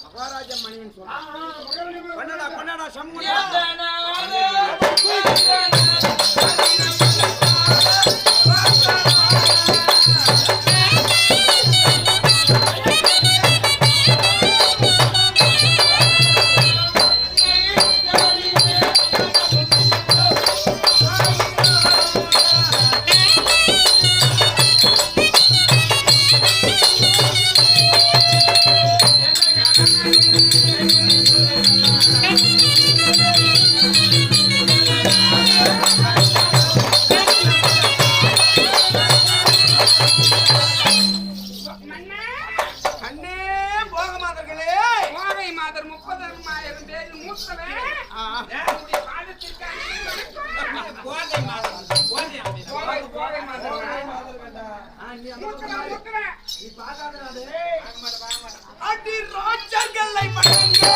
மகாராஜா மணின்னு சொன்னா சமூக அடி ராஜர்களை பண்ணுங்க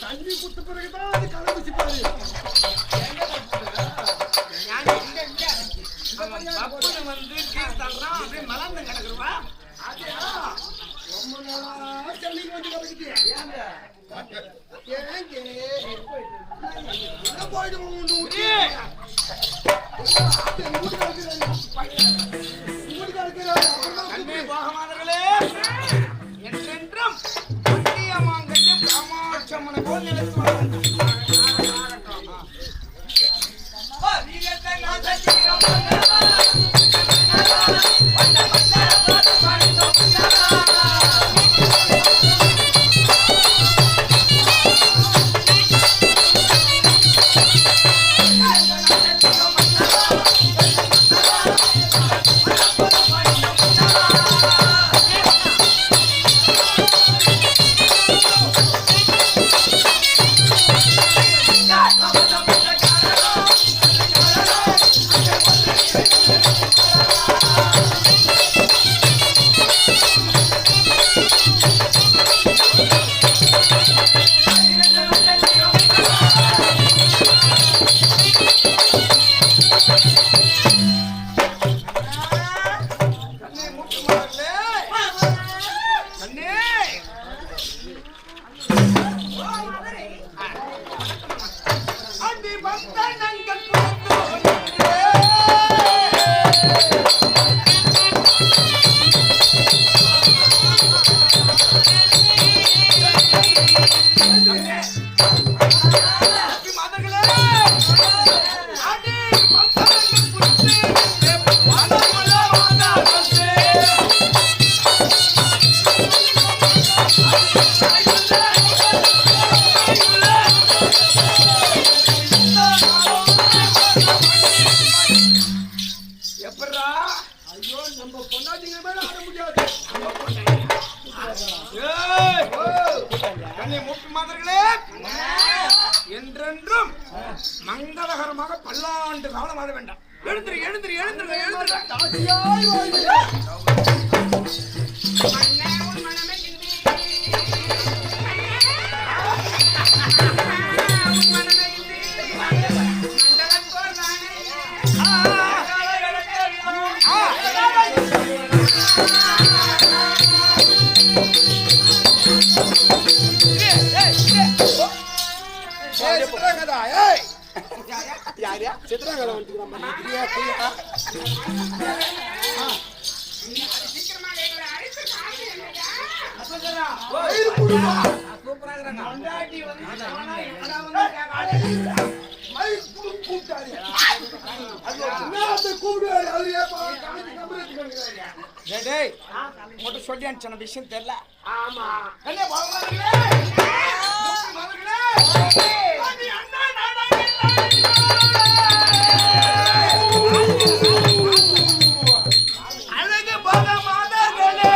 தண்ணி குத்து பிறகுதான் அது கலந்துச்சு பாரு. வந்து அப்படியே மலர்ந்து கிடக்குறவா ரொம்ப நாளா தண்ணிக்கு வந்து கிடக்குது. போகமானவர்களே என்றென்றும் மாங்கல்யம் காமாட்சம்மனை போல் நிலைத்து என்றென்றும் மங்களகரமாக பல்லாண்டு காலம் ஆட வேண்டாம். எழுந்திரு எழுந்திரு எழுந்திரு எழுந்திரு சித்ராங்கதா ஏய் யாரியா சித்ராங்கதா வந்து நம்ம நிக்கிறியா சீக்கிரமா எங்களை அழைத்து காசு என்னடா வயிறு குடுமா சூப்பரா இருக்கறாங்க பொண்டாட்டி வந்து ஆனா என்னடா வந்து வயிறு குடு கூட்டாரு அது என்னத்தை கூடுவாரு அது ஏப்பா காமிச்சு கம்பரத்துக்கு டேய் உன்கிட்ட சொல்லி அனுப்பிச்ச விஷயம் தெரியல ஆமா என்ன பகவானே மகனே நீ அண்ணா அழகு பகமாதர்களே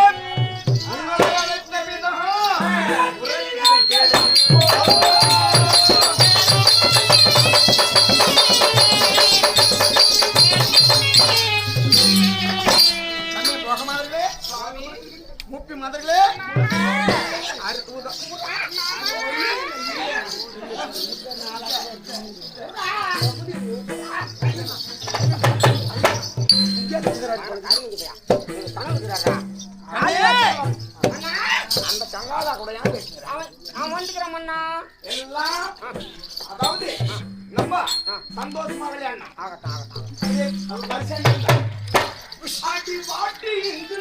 உங்களை அழைத்த விதம் உரையை கேளு பகமாதர்களே முப்பி மதர்களே அந்த கங்காதா கூட யார் அவன் வந்துக்கிறான் அண்ணா எல்லாம் அதாவது நம்ம சந்தோஷமா விளையாடணும் ஆகட்டும் ஆகட்டும் அது பரிசு பாட்டி பாட்டி இங்கு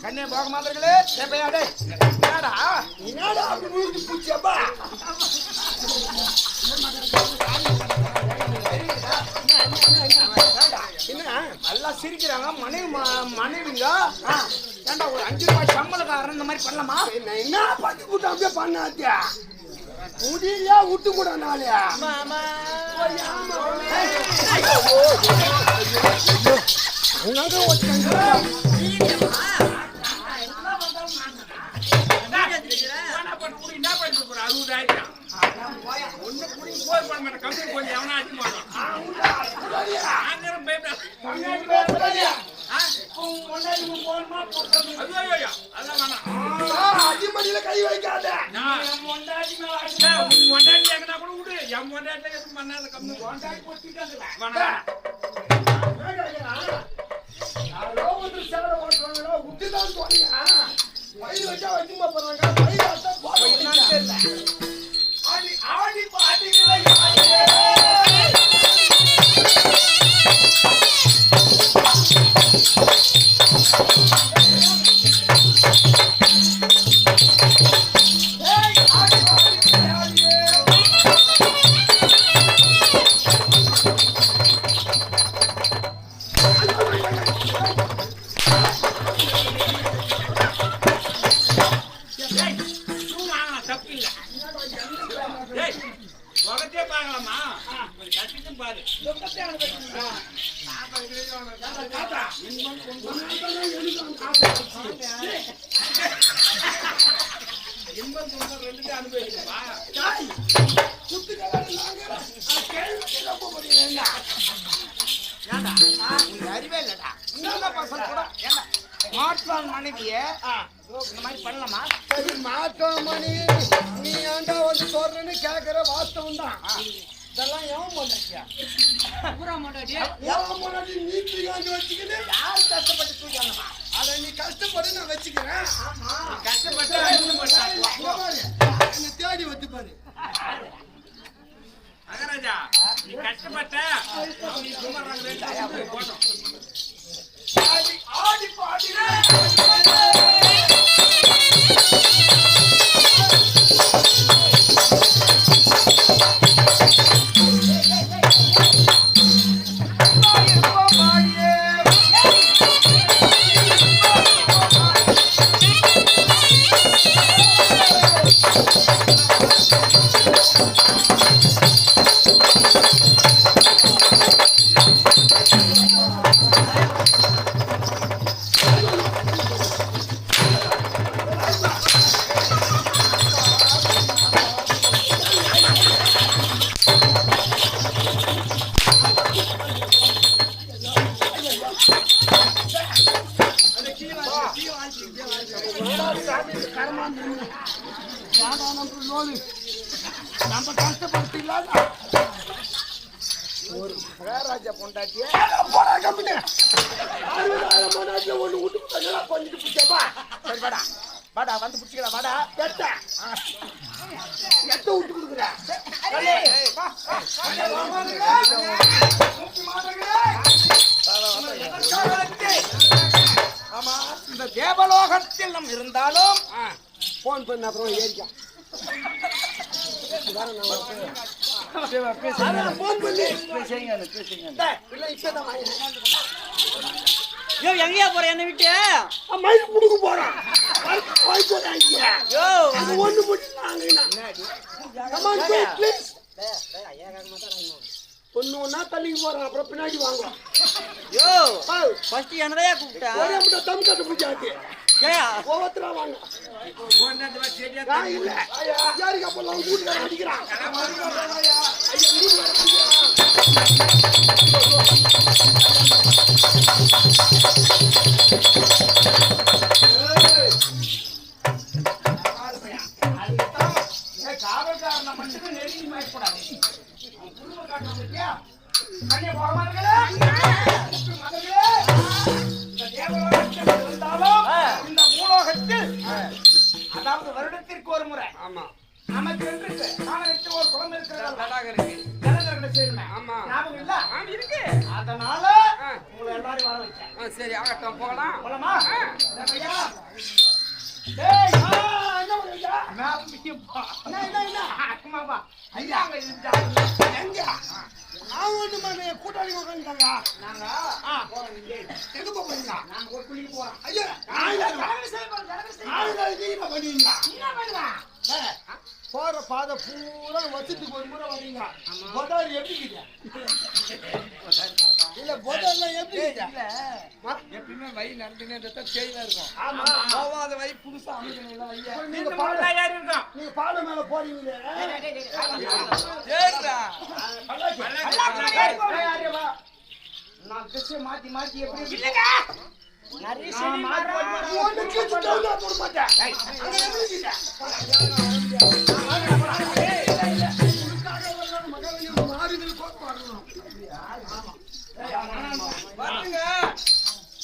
கண்ணே போக மாதர்களே சேப்பையாடே என்னடா என்னடா அப்படி முழுக்கு பூச்சியப்பா என்ன நல்லா சிரிக்கிறாங்க மனைவிங்க ஏண்டா ஒரு 5 ரூபாய் சம்பளக்காரன் இந்த மாதிரி பண்ணலாமா என்ன பட்டி கூட்டம் அப்படியே பண்ணாத்தியா முடியா விட்டு கூட நாளே அடிமடியில கை வைக்காத விட்டுதான் போனீங்க வயிறு வச்சா வச்சுமா போறாங்க வயிறு ஆடி பாட்டிகளை இன்பம் துன்பம் ரெண்டுமே அனுபவிக்கிறப்பா. ஏண்டா உனக்கு அறிவே இல்லடா. சின்ன பசங்க கூட ஏண்டா மாற்றான் மனைவிய இந்த மாதிரி பண்ணலாமா? சரி மாற்றமணி நீ ஏன்டா வந்து சொல்றேன்னு கேக்குற வாஸ்தவம் தான். இதெல்லாம் எவன் பண்றியா? எவன் முன்னாடி நீ தூக்கி வச்சுக்கிட்டு யார் கஷ்டப்பட்டு தூக்கணுமா? அதை நீ கஷ்டப்படு நான் வச்சுக்கிறேன். கஷ்டப்பட்டு என்னை தேடி வந்து பாரு. மகாராஜா நீ கஷ்டப்பட்ட நீ குமரன் போட்டோம். ஆடி பாடி நம்ம கஷ்டப்படுத்திக்கலாம். ஒரு மகாராஜா பொண்டாட்டிய போடா கம்பிட்டு 60,000 மணி ஒண்ணு விட்டு பண்ணிட்டு பிடிச்சப்பா. சரி வாடா வாடா வந்து பிடிச்சிக்கலாம் வாடா. எட்ட விட்டு கொடுக்குற ஆமா இந்த தேவலோகத்தில் நம் இருந்தாலும் போன் பண்ண அப்புறம் ஏறிக்கா போன் பண்ணி இல்லை இப்பதான் எங்கயா போற என்ன விட்டு மயில் புடுக்க போறான் ஒண்ணு ஒண்ணு ஒன்னா தள்ளிக்கு போறான் அப்புறம் பின்னாடி வாங்குவான். யோ ஃபர்ஸ்ட் என்னதையா கூப்பிட்டா ஒரே மட்டும் தம் கட்ட பிடிச்சாச்சு ஏயா ஒவ்வொருத்தரா வாங்க இல்ல யாருக்கு அப்போ வீட்டுக்கார அடிக்கிறான் காவல்காரனை மட்டும் நெருங்கி மாட்டக்கூடாது. இந்த பூலோகத்தில் அதாவது வருடத்திற்கு ஒரு முறை நமக்கு ஒரு குழந்தை இருக்கிறது. ஆமா ஞாபகம் இல்ல இருக்கு. அதனால உங்களை எல்லாரும் வர வச்சேன். சரி ஆகட்டும் போகலாம் போலாமா? கூட்டாளி உட்காந்துட்டாங்க. நாங்க எங்க போறீங்க? நாங்க ஒரு குளிக்கு போறோம். ஐயா போற பாதை பூரா வசத்துக்கு ஒரு முறை வரீங்க. பொதாரி எப்படி இல்ல பொதாரிலாம் எப்படி எப்பயுமே வழி நடந்துனே தேயில இருக்கும். ஆமா போவாத வழி புதுசா அமைக்கணும். நீங்க பாலை மேல போறீங்களே நான் கிறிஸ்து மாத்தி மாத்தி எப்படி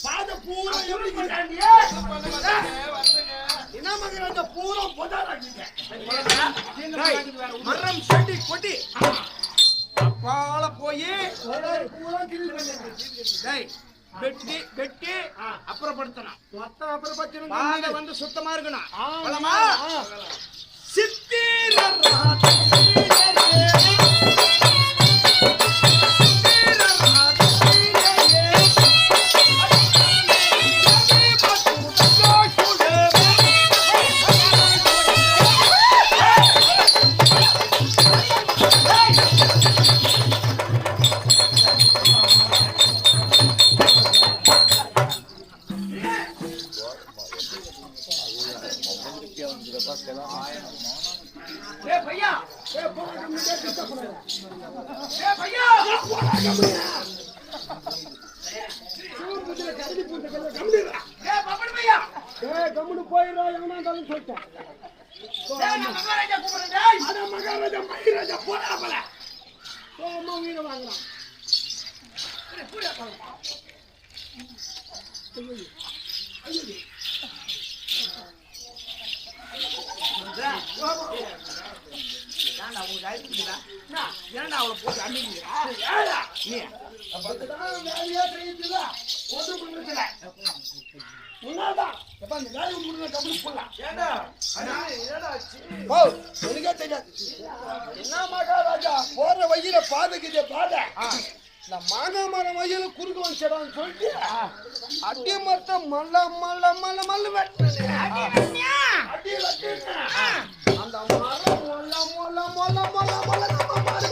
பாதை பூரா என்ன மகன் பூரா பொதாராக்கிங்க மரம் செடி கொடி அப்பால போய் பூரா கிளி பண்ணி வெட்டி வெட்டி அப்புறப்படுத்தணும். மொத்தம் அப்புறம் பாதை வந்து சுத்தமா இருக்கணும். ஆமா சித்திர ஏய் பையா போடா கம்முனு. சிவபுத்திர கரடி பூந்த கல்ல கம்முனுடா. ஏய் பப்பன் பையா ஏய் கம்முனு போயிரா எவனா இருந்தாலும் சொல்லிட்டேன். ஏய் நான் மகாராஜா கூப்பிடுறேன் டேய் அட மகாராஜா மகாராஜா போடா போல. சோமா வீர வாங்குறான். ஏன்டா உங்களுக்கு அடிக்குதா ஏன்டா அவளை போட்டு அடிக்கிறா ஏடா நீ அப்பதான் வேலையா செய்யுதுல ஒன்று பண்ணுறதுல முன்னாதான் எப்ப அந்த வேலையை முடிஞ்ச கம்பெனி போடலாம். ஏன்டா ஏடா ஆச்சு ஓ எனக்கே தெரியாது என்ன மகாராஜா போற வழியில பாதைக்குதே பாதை நான் மாங்கா மரம் வழியில குறுக்க வந்துடான்னு சொல்லிட்டு அடி மரத்தை மல்ல மல்ல மல்ல மல்ல வெட்டினேன். அடி வெட்டினேன். அந்த மரம் மொல்ல மொல்ல மொல்ல மொல்ல மொல்ல நம்ம மாறு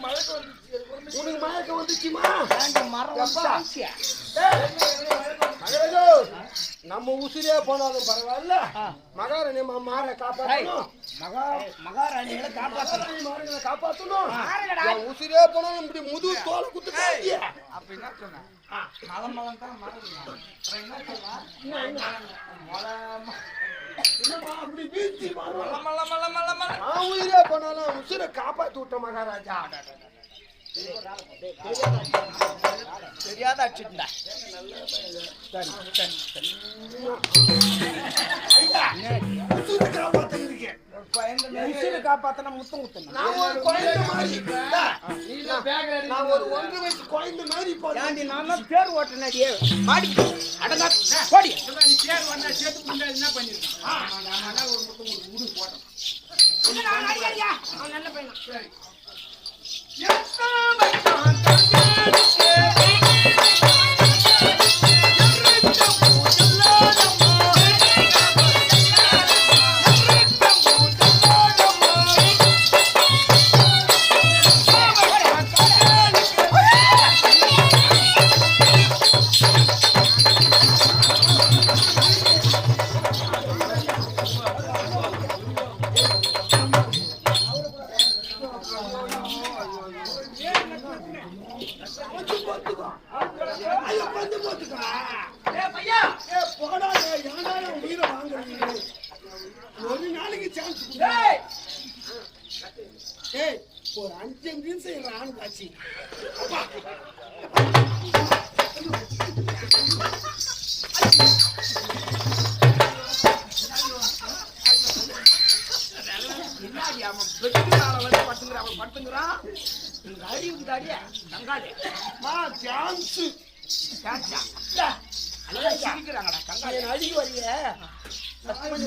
மழைக்கு வந்துச்சு. உனக்கு மயக்கம் வந்துச்சுமா? மரம் எப்பா? மகாராஜா நம்ம உசிரே போனாலும் பரவாயில்ல மகாராணி மாற காப்பாற்றணும். மகாராணிகளை காப்பாற்றணும் மாறுகளை காப்பாற்றணும். என் உசிரே போனாலும் இப்படி முதுகு தோலை குத்து. அப்ப என்ன சொன்ன மலம் மலம் தான் மரம் என்ன என்னம்மா அப்படி வீழ்ச்சி மலம் மலம் மலம் மலம் மலம் நான் உயிரே போனாலும் உசிரை காப்பாற்றி விட்ட மகாராஜா. தெரியாத அடிச்சுட்டா உசிரை காப்பாற்ற இருக்கேன். உயிரை காப்பாத்தனா முத்தம் குத்தணும் நான் ஒரு குழந்தை மாதிரி நான் ஒரு 1 வயசு குழந்தை மாதிரி ஏண்டி நான் தான் பேர் ஓட்டுனடியே மாடி அடங்கா போடி நீ பேர் வந்தா சேர்த்து கொண்டா என்ன பண்ணிருக்கான் நான் ஒரு முத்தம் ஒரு முடி போட்டோம் அவன் நல்ல பையன் சரி ஒரு நாளைக்கு சான்ஸ் ஒரு 5 நிமிஷம் ஆணு காட்சி அப்பா என்னாடி அவன் வெட்டுனால வந்து பட்டுங்கிறான் உனக்கு அடி விட்டாடியே கங்காளி சான்ஸ் கேட்டா எல்லாம் சிரிக்கிறாங்கடா கங்காளி அடிக்க வரைய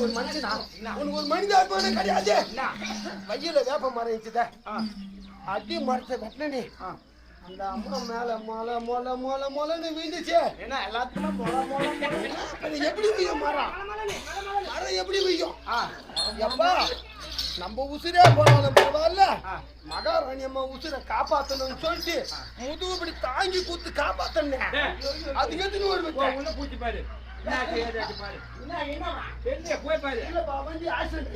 ஒரு மனுஷனா உனக்கு ஒரு மனித ஆத்மானே கிடையாது. வயல வேப்ப மரம் இருந்துத அடி மரத்தை வெட்டினே அந்த அம்மா மேல மொல மொல மொல மொலன்னு வீழ்ந்துச்சு. ஏன்னா எல்லாத்துக்குமே மொள மொள அது எப்படி வீயும் மரம்? மரம் எப்படி வீயும்? எப்பா நம்ம உசிரே போனாலும் பரவாயில்ல மகாராணி அம்மா உசிரை காப்பாத்தணும்னு சொல்லிட்டு முதுகு இப்படி தாங்கி கூத்து காப்பாத்தனேன். அதுக்கு எதுன்னு ஒரு உள்ள பூச்சி பாரு என்ன கேடு பாரு என்ன போய் பாரு இல்லப்பா வந்து ஆக்சிடென்ட்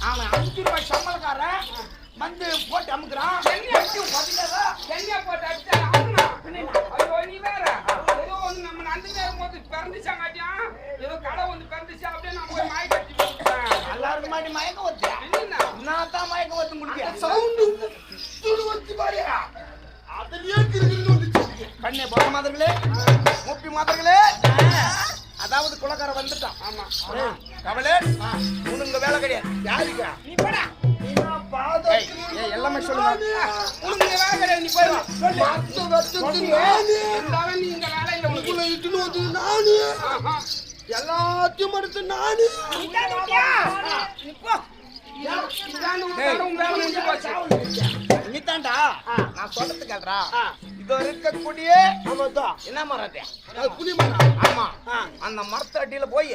அவன் 5 ரூபாய் சம்பளக்காரன் வந்து போட்டு அமுக்குறான் எண்ணெய் போட்டு அடிச்சா ஐயோ நீ வேற ஏதோ வந்து நம்ம நந்துட்டே இருக்கும்போது பிறந்துச்சாங்காட்டியா ஏதோ கடை வந்து பிறந்துச்சு அப்படியே நான் போய் மயக்க அடிச்சு போட்டுட்டேன். எல்லாருக்கும் மாட்டி மயக்கம் வச்சு நான் தான் மயக்கம் வச்சு முடிக்கிறேன் சவுண்டு துடு வச்சு பாரு அதுலயே கிறுகிறுன்னு வந்துச்சு. கண்ணே போக மாதர்களே முப்பி மாதர்களே அதாவது குலக்கார வந்துட்டான். ஆமா கவலை உனக்கு வேலை கிடையாது. யாருக்கா நீ போடா நீப்பா எல்லாமே சொல்லுங்க. உனக்கு வேலை நீ போய் வா. இருந்தாலும் நீ இந்த வேலையில உனக்கு இட்டுன்னு வந்து நானு எல்லாத்தையும் மறுத்து நானு நீத்தாண்டா நான் சொல்றது கேள்றா. இதோ இருக்கக்கூடிய என்ன மரம்? புளி மரம். ஆமா, அந்த மரத்து அடியில போய்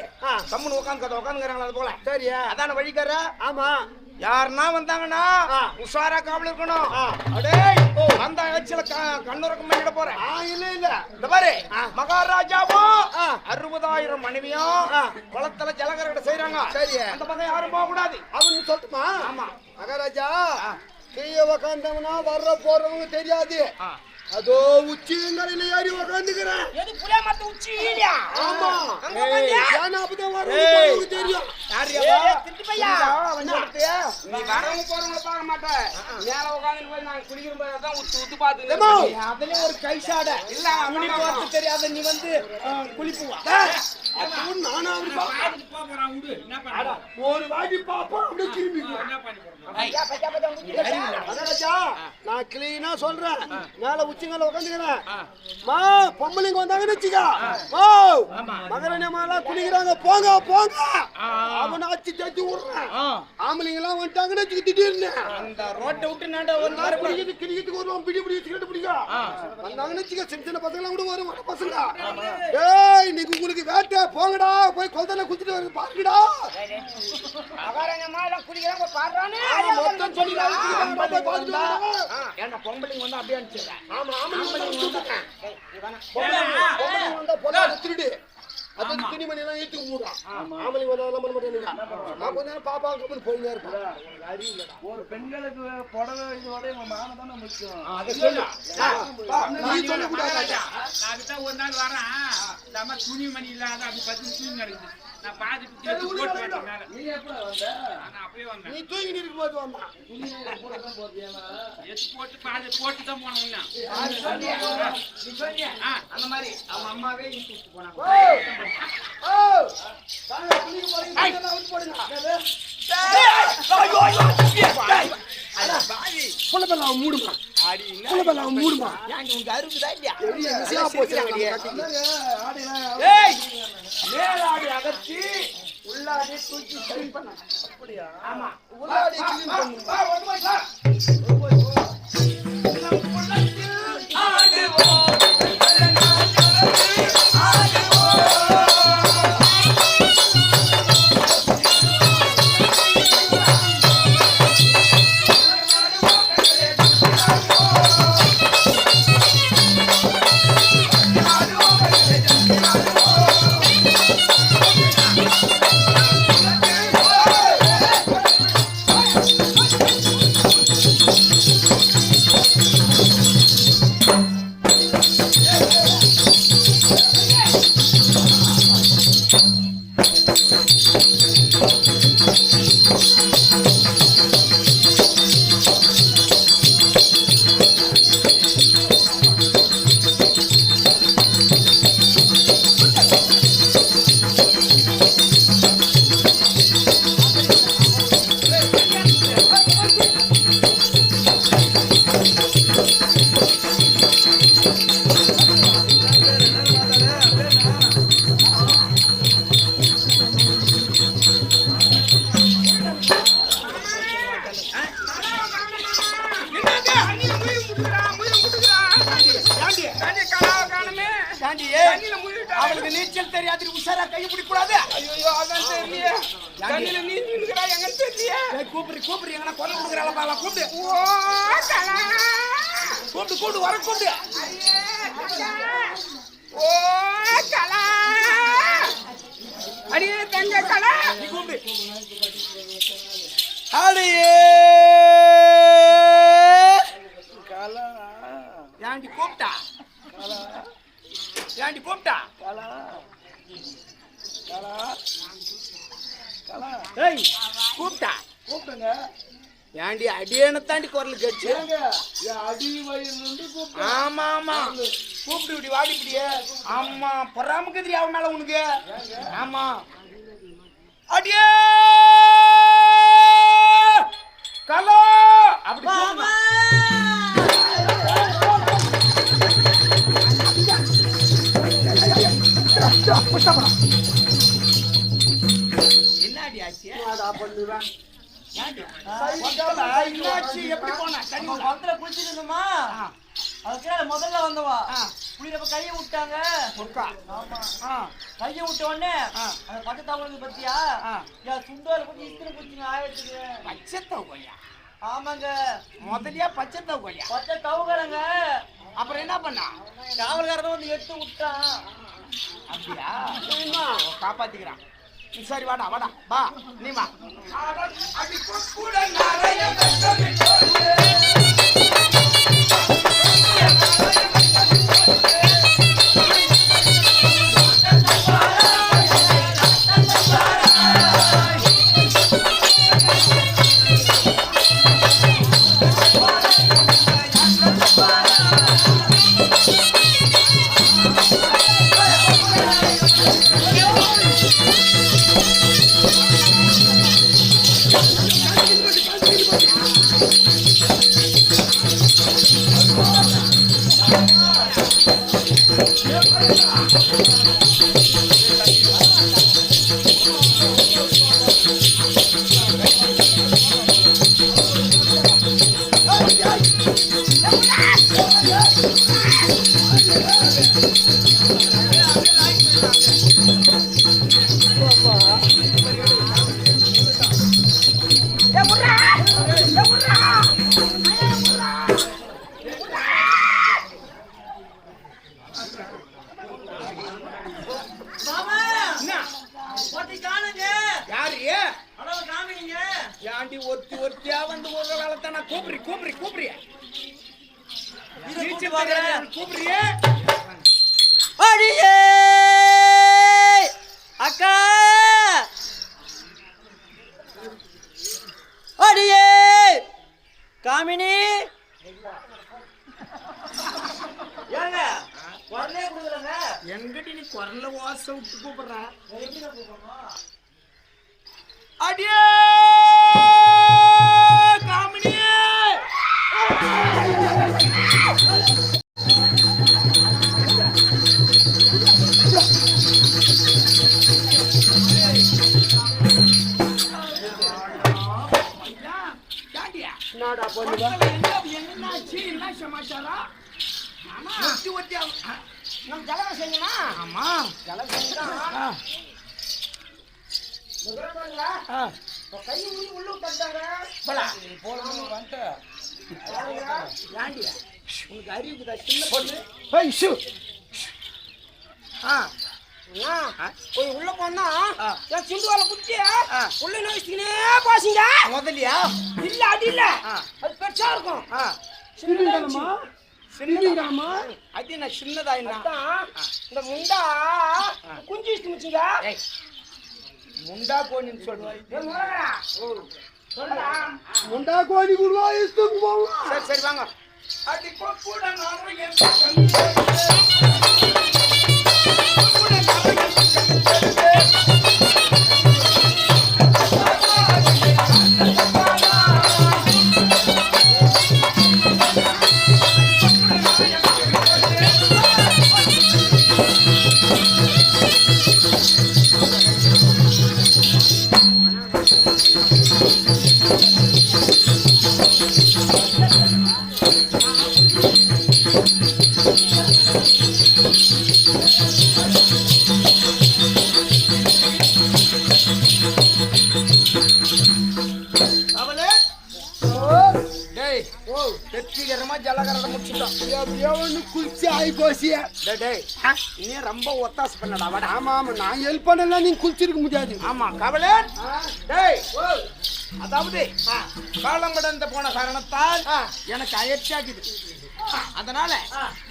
கம்முன்னு உட்காந்துக்கிறாங்களா அது போல. சரி, அதான வழிக்கார. ஆமா, யாருன்னா வந்தாங்கன்னா உஷாரா காவல் இருக்கணும். அடே அந்த ஆட்சியில கண்ணுறக்கம் பண்ணிட போறேன். இல்ல இல்ல, இந்த பாரு, மகாராஜாவும் 60,000 மனைவியும் குளத்துல ஜலகரகட செய்யறாங்க. சரி, அந்த பக்கம் யாரும் போக கூடாது. அவனு சொல்லட்டுமா? ஆமா, மகாராஜா கீழே உக்காந்தவனா வர்ற போறவங்க தெரியாது. அதோ உச்சிங்கரையில ஏறி உக்காந்துக்கிறேன். எது புளிய மரத்து உச்சி இல்லையா? ஆமா, அங்க வந்து ஏன்னா அப்பதான் வரவங்க தெரியும். யாரியா திட்டு பையா வந்து நீ வரவங்க போறவங்க பார்க்க மாட்டேன். மேல உட்கார்ந்து போய் நான் குளிக்கிற போய் தான் உத்து பாத்துக்கிறேன். அதுல ஒரு கைசாட இல்ல குளி போறது தெரியாத நீ வந்து குளிப்புவா. நானும் அப்படி ஒரு வாட்டி பாப்போம், அப்படியே திரும்பிக்குவேன். மகாராஜா நான் கிளீனா சொல்றேன். மேல உச்சிங்கள உட்காந்துக்கிறேன். மா பொம்பளைங்க வந்தாங்கன்னு வச்சுக்கா, ஓ மகரனே மேல குளிக்கிறாங்க, போங்க போங்க அவனை அச்சு தச்சு விடுறேன். ஆம்பளைங்க எல்லாம் வந்துட்டாங்கன்னு வச்சுக்க, திடீர்னு அந்த ரோட்டை விட்டு நாண்ட ஒரு மாதிரி கிளிக்கிட்டு வருவான், பிடி பிடி சிகரெட் பிடிக்கும். வந்தாங்கன்னு வச்சுக்க, சின்ன சின்ன பசங்க கூட வரும் பசங்க. ஏய் இன்னைக்கு உங்களுக்கு வேட்டை, போங்கடா போய் குளத்துல குளிச்சுட்டு வருது பாருங்கடா. குளிக்கிறாங்க பாடுறானே மொத்தம் சொல்லி ஏன்னா பொம்பளைங்க வந்து அப்படியே அனுப்பிச்சிடுறேன். ஆமா, வந்தா பொண்ணா திருடு அது துணிமணி எல்லாம் ஏத்துக்கு மூடான். ஆமலி வந்தாலும் பண்ண மாட்டேன். நான் கொஞ்ச நேரம் பாப்பா கப்பல் போயினே இருப்பேன். ஒரு பெண்களுக்கு புடவை இதோட மானதானே முக்கியம். அதை சொல்லு. நீ சொல்ல கூடாது. நான் ஒரு நாள் வரேன், நம்ம துணிமணி இல்லாத அப்படி 10 துணி நடக்குது. நான் பாதிப்பு போட்டு மேல நீ எப்ப வந்த? நான் அப்பவே வந்தேன். நீ தூங்கி இருக்கும்போது வந்தா எத்து போட்டு பாதி போட்டு தான் போனோம். அந்த மாதிரி அவங்க அம்மாவே இழுத்து போனாங்க. மூடுமா மூடுமா அருகுதா இல்லையா? மேலாடி அகற்றி உள்ளாடி தூக்கி கிளீன் பண்ண. அப்படியா? ஆமா, உள்ளாடி கிளீன் பண்ணு. அவளுக்கு நீச்சல் தெரியாது, உஷாரா கை பிடிக்கூடாது. ஐயோ அதான் தெரியல, தண்ணியில நீந்தி நிக்கிறா எங்கன்னு தெரியல. கூப்பிடு எங்கன்னா கொலை கொடுக்குறாள் பாலாம், கூப்பிடு. ஓ கலா கூப்பிடு வர கூப்பிடு. ஓ கலா அடியே தங்க கலா நீ கூப்பிடு. அடியே கலா ஏண்டி கூப்பிட்டா? ஏண்டி கூப்பிட்டா? ஏய் கூப்பிட்டா? கூப்பிடுங்க. ஏண்டி அடியேன தாண்டி குரல் கேட்ச்சு. அடி வயிறு கூப்பிட்டு. ஆமா கூப்பிட்டு இப்படி வாடி இப்படியே. ஆமா பொறாமக்குதிரி அவன் மேல உனக்கு. ஆமா அடியே கலா புஷ்டப்படம் என்னடி ஆச்சு நான் பண்ணுவேன் என்னாச்சு எப்படி போனா தண்ணி உள்ள? குளத்துல குளிச்சுட்டு இருந்தோமா அதுக்கு முதல்ல வந்தவா ஆ. குளிரப்ப கையை விட்டாங்க உட்கா. ஆமா ஆ. கையை விட்ட உடனே ஆ. அந்த பச்சை தவளுக்கு பத்தியா ஆ. என் சுண்டோல கொஞ்சம் இஸ்திரி குச்சிங்க ஆயிடுச்சுங்க பச்சை தவக்கோலியா ஆமாங்க முதலியா பச்சை தவக்கோலியா பச்சை தவகலங்க அப்புறம் என்ன பண்ணா காவல்காரன் வந்து எடுத்து விட்டான் அப்படியா காப்பாத்திக்கிறான் சரி வாடா வாடா வா நீ வா கூட நிறைய மாமா என்ன ஒட்டி காணுங்க யாரு அடவ காமிங்க ஏண்டி ஒத்தியா வந்து ஒரு வேலைத்தானா கூப்பிடுறிய கூப்பிட்டு பார்க்கறேன். கூப்பிடுறியே அடியே அக்கா அடியே காமினி ஏங்க உடனே கொடுக்குறேங்க எங்கிட்ட நீ குரல்ல வாச விட்டு கூப்பிடுற எப்படி கூப்பிடணும் அடியே காமினியே நாடா பண்ணுவேன் என்னாச்சு என்ன சமாச்சாரம் ஒத்தி நம்ம ஜலகம் செய்யணுமா ஆமா ஜலகம் செஞ்சா கை உள்ள தட்டாங்க உனக்கு அறிவுக்குதா சின்ன பொண்ணு உள்ள போனா என் சிந்துவால குத்தி உள்ள நோய்ச்சினே பாசிங்க முதலியா இல்ல அது இல்ல அது பெருசா இருக்கும் சின்னதாமா சின்னதாமா அது நான் சின்னதா என்ன இந்த முண்டா குஞ்சு முடிச்சுங்க முண்டா கோணின்னு சொல்லுவாங்க முண்டா கோழி குருவா இஸ்துக்கு போவோம் சரி சரி வாங்க அடி கூட வெற்றிகரமா ஜலகரட முடிச்சுட்டோம் குளிச்சு ஆகி போசிய நீ ரொம்ப ஒத்தாசு பண்ணடா வாடா ஆமா ஆமா நான் ஹெல்ப் பண்ணல நீங்க குளிச்சிருக்க முடியாது ஆமா கவலை டேய் அதாவது காலம் கடந்து போன காரணத்தால் எனக்கு அயற்சியாக்குது அதனால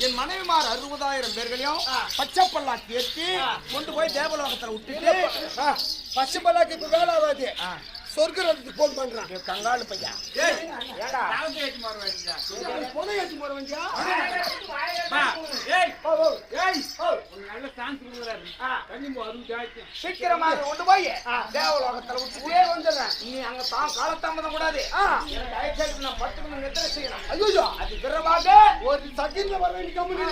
என் மனைவிமார் 60,000 பேர்களையும் பச்சை பல்லாக்கு ஏற்றி கொண்டு போய் தேவலோகத்துல விட்டுட்டு பச்சை பல்லாக்கு இப்ப வேலை ஆகாது சொர்க்கத்துக்கு போன் பண்றான் கங்காளு பையா ஏடா பொண்ணை ஏற்றி போறவங்க சீக்கிரமாக கொண்டு போய் தேவலோகத்துல விட்டுட்டே வந்துடுறேன் நீ அங்க காலத்தாமதம் கூடாது எனக்கு அயற்சியாக்கு நான் 10 மணி நித்திரை செய்யணும் ஐயோ அது பிறவாக ஒரு செகண்ட்ல வர வேண்டிய கம்பெனி